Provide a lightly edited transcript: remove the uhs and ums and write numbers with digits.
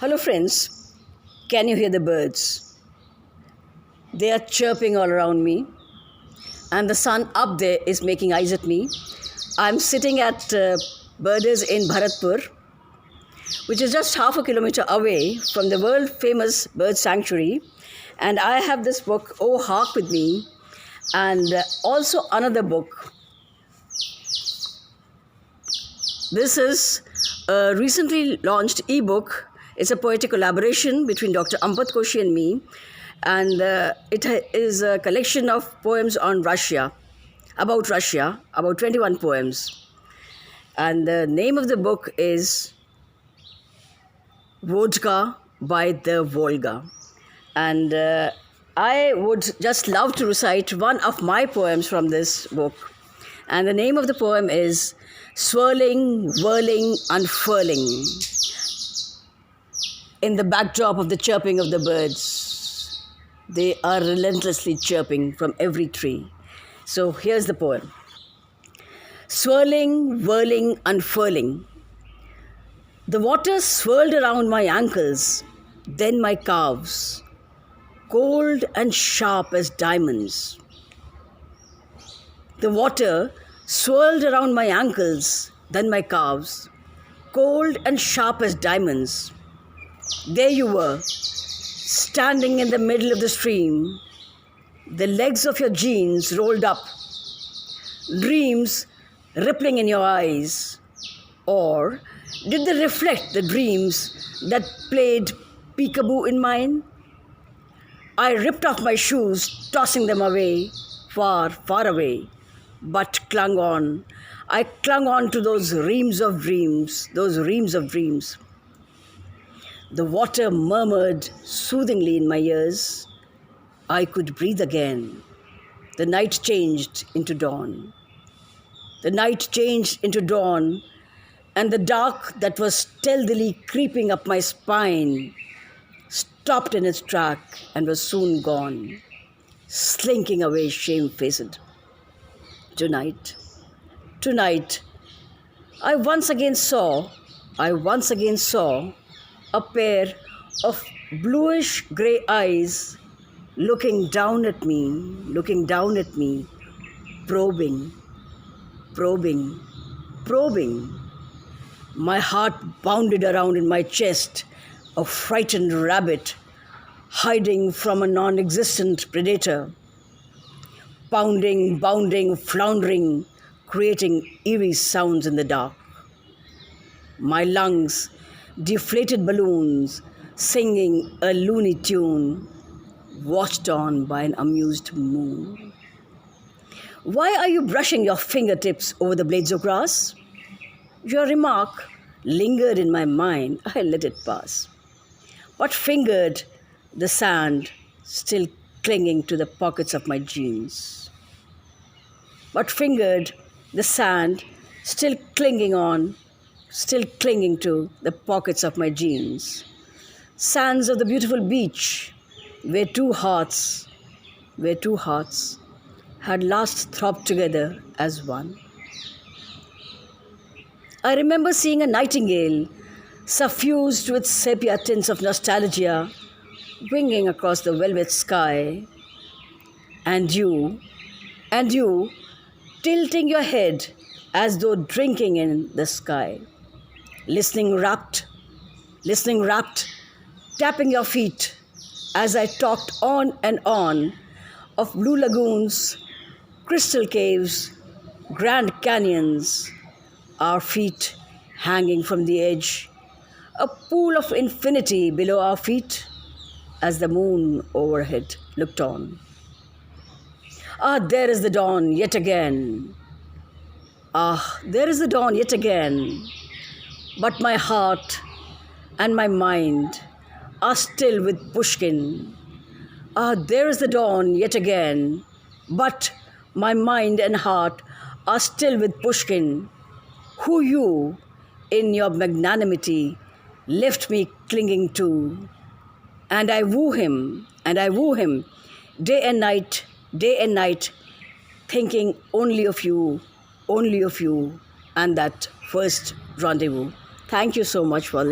Hello, friends. Can you hear the birds? They are chirping all around me, and the sun up there is making eyes at me. I'm sitting at Birders in Bharatpur, which is just half a kilometer away from the world famous bird sanctuary. And I have this book, Oh Hark, with me, and also another book. This is a recently launched ebook. It's a poetic collaboration between Dr. Ampat Koshi and me, and it is a collection of poems on Russia, about 21 poems. And the name of the book is Vodka by the Volga. And I would just love to recite one of my poems from this book. And the name of the poem is Swirling, Whirling, Unfurling, in the backdrop of the chirping of the birds. They are relentlessly chirping from every tree. So here's the poem. Swirling, whirling, unfurling. The water swirled around my ankles, then my calves, cold and sharp as diamonds. The water swirled around my ankles, then my calves, cold and sharp as diamonds. There you were, standing in the middle of the stream, the legs of your jeans rolled up, dreams rippling in your eyes. Or did they reflect the dreams that played peekaboo in mine? I ripped off my shoes, tossing them away, far, far away, but clung on. I clung on to those reams of dreams, those reams of dreams. The water murmured soothingly in my ears. I could breathe again. The night changed into dawn. The night changed into dawn, and the dark that was stealthily creeping up my spine stopped in its track and was soon gone, slinking away shamefaced. Tonight, I once again saw a pair of bluish grey eyes looking down at me, probing. My heart bounded around in my chest, a frightened rabbit hiding from a non-existent predator, pounding, bounding, floundering, creating eerie sounds in the dark. My lungs, deflated balloons, singing a loony tune, watched on by an amused moon. Why are you brushing your fingertips over the blades of grass? Your remark lingered in my mind. I let it pass, but fingered the sand, still clinging to the pockets of my jeans. But fingered the sand, still clinging to the pockets of my jeans. Sands of the beautiful beach, where two hearts had last throbbed together as one. I remember seeing a nightingale, suffused with sepia tints of nostalgia, winging across the velvet sky, and you, tilting your head as though drinking in the sky, listening rapt, tapping your feet as I talked on and on of blue lagoons, crystal caves, grand canyons, our feet hanging from the edge, a pool of infinity below our feet as the moon overhead looked on. Ah, there is the dawn yet again. But my heart and my mind are still with Pushkin. Ah, there is the dawn yet again, but my mind and heart are still with Pushkin, who you, in your magnanimity, left me clinging to. And I woo him, day and night, thinking only of you, and that first rendezvous. Thank you so much for listening.